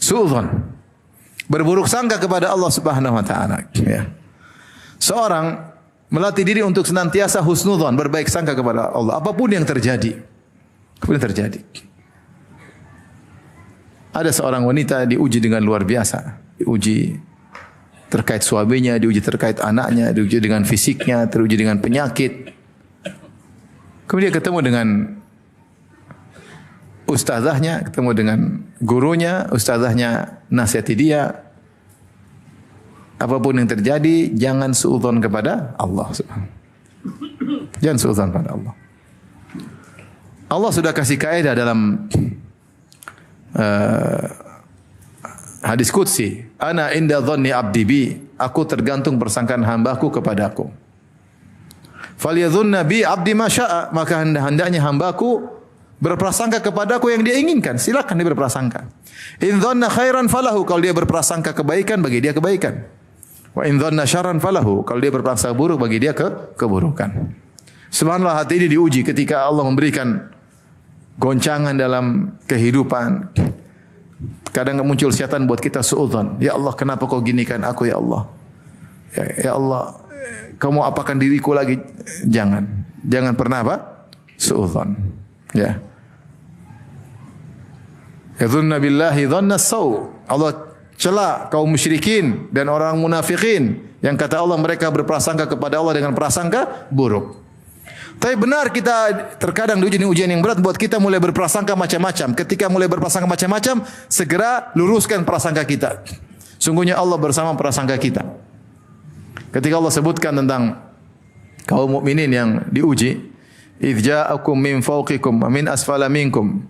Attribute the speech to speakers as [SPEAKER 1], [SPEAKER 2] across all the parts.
[SPEAKER 1] Su'udzon. Berburuk sangka kepada Allah Subhanahu wa taala, ya. Seorang melatih diri untuk senantiasa husnudzon, berbaik sangka kepada Allah apapun yang terjadi. Apapun yang terjadi. Ada seorang wanita diuji dengan luar biasa. Diuji terkait suaminya, diuji terkait anaknya, diuji dengan fisiknya, teruji dengan penyakit. Kemudian ketemu dengan ustazahnya, ketemu dengan gurunya, ustazahnya nasihati dia. Apapun yang terjadi, jangan suudzon kepada Allah. Jangan suudzon kepada Allah. Allah sudah kasih kaidah dalam hadis qudsi, ana inda dhanni abdi bi, aku tergantung persangkaan hambaku kepadaku. Falyadhunna bi abdi ma syaa, maka hendaknya hambaku berprasangka kepadaku yang dia inginkan. Silakan dia berprasangka. In dhanna khairan falahu, kalau dia berprasangka kebaikan bagi dia kebaikan. Wa in dhanna syarran falahu, kalau dia berprasangka buruk bagi dia keburukan. Subhanallah, hati ini diuji ketika Allah memberikan goncangan dalam kehidupan. Kadang muncul syaitan buat kita suudzon. Ya Allah, kenapa kau ginikan aku ya Allah? Ya Allah, kamu apakan diriku lagi? Jangan. Jangan pernah apa? Suudzon. Ya. Yadhunna billahi dhanna saw. Allah cela kaum musyrikin dan orang munafikin yang kata Allah mereka berprasangka kepada Allah dengan prasangka buruk. Tapi benar, kita terkadang diuji ujian yang berat buat kita mulai berprasangka macam-macam. Ketika mulai berprasangka macam-macam, segera luruskan prasangka kita. Sungguhnya Allah bersama prasangka kita. Ketika Allah sebutkan tentang kaum mukminin yang diuji, idz ja'akum min fawqikum wa min asfala minkum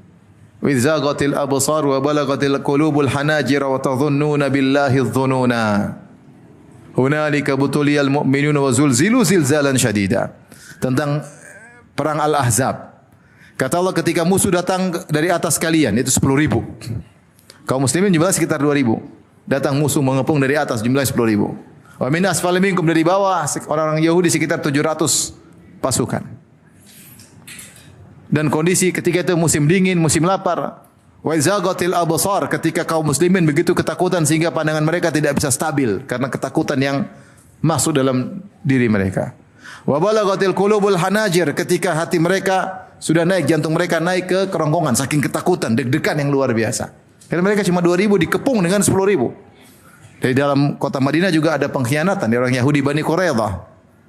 [SPEAKER 1] wa idz zaghatil absar wa balagatil qulubul hanajira wa tadhunnuna billahi adh-dhununa. Hunalika butuliyal mu'minuna wa zulzilu zilzalan syadida. Tentang perang Al-Ahzab. Kata Allah, ketika musuh datang dari atas kalian, itu 10.000. Kaum muslimin jumlahnya sekitar 2.000. Datang musuh mengepung dari atas, jumlahnya 10.000. Wa min asfali minkum, dari bawah orang-orang Yahudi sekitar 700 pasukan. Dan kondisi ketika itu musim dingin, musim lapar. Wa zaghatil absar, ketika kaum muslimin begitu ketakutan sehingga pandangan mereka tidak bisa stabil karena ketakutan yang masuk dalam diri mereka. Wa balagatil qulubul hanajir, ketika hati mereka sudah naik, jantung mereka naik ke kerongkongan saking ketakutan, deg-degan yang luar biasa. Karena mereka cuma 2.000 dikepung dengan 10.000. Dari dalam kota Madinah juga ada pengkhianatan dari orang Yahudi Bani Quraidah.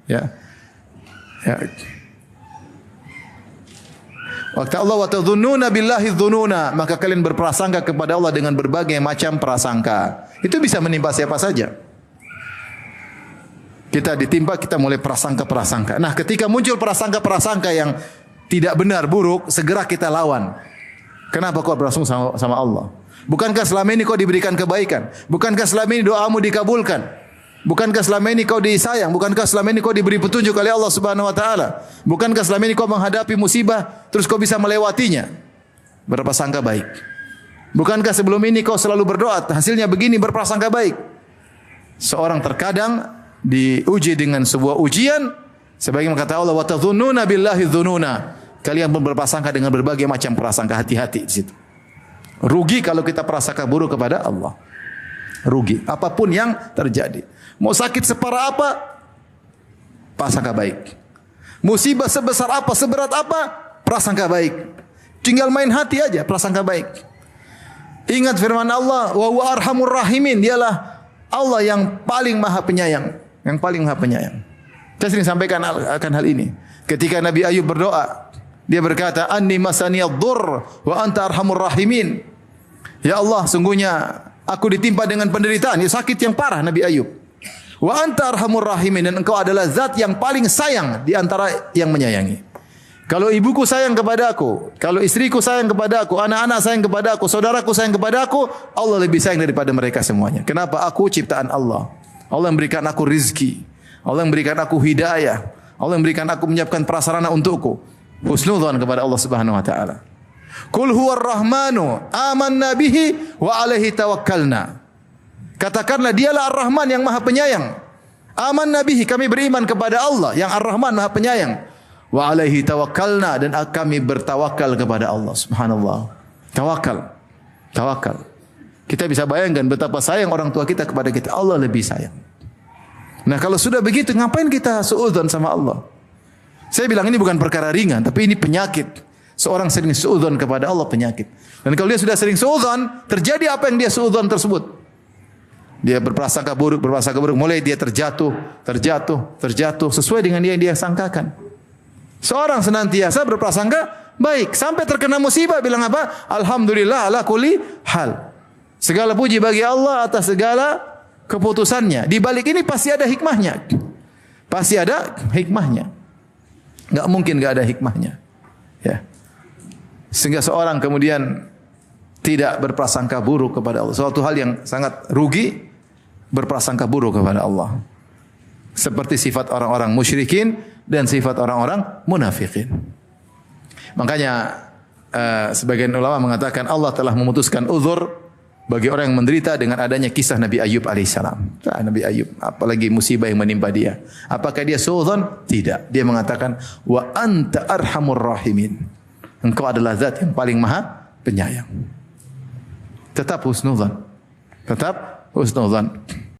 [SPEAKER 1] Ya. Ya. Waktu Allah wa tadhunnuna billahi dhununa, maka kalian berprasangka kepada Allah dengan berbagai macam prasangka. Itu bisa menimpa siapa saja. Kita ditimpa, kita mulai prasangka-prasangka. Nah, ketika muncul prasangka-prasangka yang tidak benar, buruk, segera kita lawan. Kenapa kau berprasangka sama Allah? Bukankah selama ini kau diberikan kebaikan? Bukankah selama ini doamu dikabulkan? Bukankah selama ini kau disayang? Bukankah selama ini kau diberi petunjuk oleh Allah Subhanahu wa taala? Bukankah selama ini kau menghadapi musibah terus kau bisa melewatinya? Berprasangka baik. Bukankah sebelum ini kau selalu berdoa, hasilnya begini, berprasangka baik? Seorang terkadang diuji dengan sebuah ujian, sebagaimana kata Allah, wa tadhunnuna billahi dhununa. Kalian pun berprasangka dengan berbagai macam prasangka, hati-hati di situ. Rugi kalau kita prasangka buruk kepada Allah. Rugi apapun yang terjadi. Mau sakit separah apa, prasangka baik. Musibah sebesar apa, seberat apa, prasangka baik. Tinggal main hati aja, prasangka baik. Ingat firman Allah, wa huwa arhamur rahimin, dialah Allah yang paling maha penyayang. Yang paling maha penyayang. Saya sering sampaikan akan hal ini. Ketika Nabi Ayub berdoa, dia berkata, anni masaniyad-dhurr wa anta arhamur rahimin. Ya Allah, sungguhnya aku ditimpa dengan penderitaan, ya sakit yang parah Nabi Ayub. Wa anta arhamur rahimin, dan engkau adalah zat yang paling sayang di antara yang menyayangi. Kalau ibuku sayang kepada aku, kalau istriku sayang kepada aku, anak-anak sayang kepada aku, saudaraku sayang kepada aku, Allah lebih sayang daripada mereka semuanya. Kenapa? Aku ciptaan Allah. Allah yang berikan aku rizki. Allah yang berikan aku hidayah. Allah yang berikan aku, menyiapkan prasarana untukku. Husnudzan kepada Allah Subhanahu wa taala. Qul huwar rahmanu amanna bihi wa alaihi tawakkalna. Katakanlah, dialah Ar-Rahman yang maha penyayang. Amanna bihi, kami beriman kepada Allah yang Ar-Rahman maha penyayang. Wa alaihi tawakkalna, dan kami bertawakal kepada Allah. Subhanallah. Tawakal. Tawakal. Kita bisa bayangkan betapa sayang orang tua kita kepada kita. Allah lebih sayang. Nah kalau sudah begitu, ngapain kita suudzon sama Allah? Saya bilang ini bukan perkara ringan, tapi ini penyakit. Seorang sering suudzon kepada Allah penyakit. Dan kalau dia sudah sering suudzon, terjadi apa yang dia suudzon tersebut. Dia berprasangka buruk, mulai dia terjatuh, sesuai dengan yang dia sangkakan. Seorang senantiasa berprasangka baik, sampai terkena musibah, bilang apa? Alhamdulillah ala kulli hal. Segala puji bagi Allah atas segala keputusannya. Di balik ini pasti ada hikmahnya. Pasti ada hikmahnya. Enggak mungkin enggak ada hikmahnya. Ya. Sehingga seorang kemudian tidak berprasangka buruk kepada Allah. Suatu hal yang sangat rugi berprasangka buruk kepada Allah. Seperti sifat orang-orang musyrikin dan sifat orang-orang munafikin. Makanya sebagian ulama mengatakan Allah telah memutuskan uzur bagi orang yang menderita dengan adanya kisah Nabi Ayub alaihissalam. Nabi Ayub, apalagi musibah yang menimpa dia. Apakah dia suudzon? Tidak. Dia mengatakan, wa anta arhamur rahimin. Engkau adalah zat yang paling maha penyayang. Tetap husnudzan. Tetap husnudzan.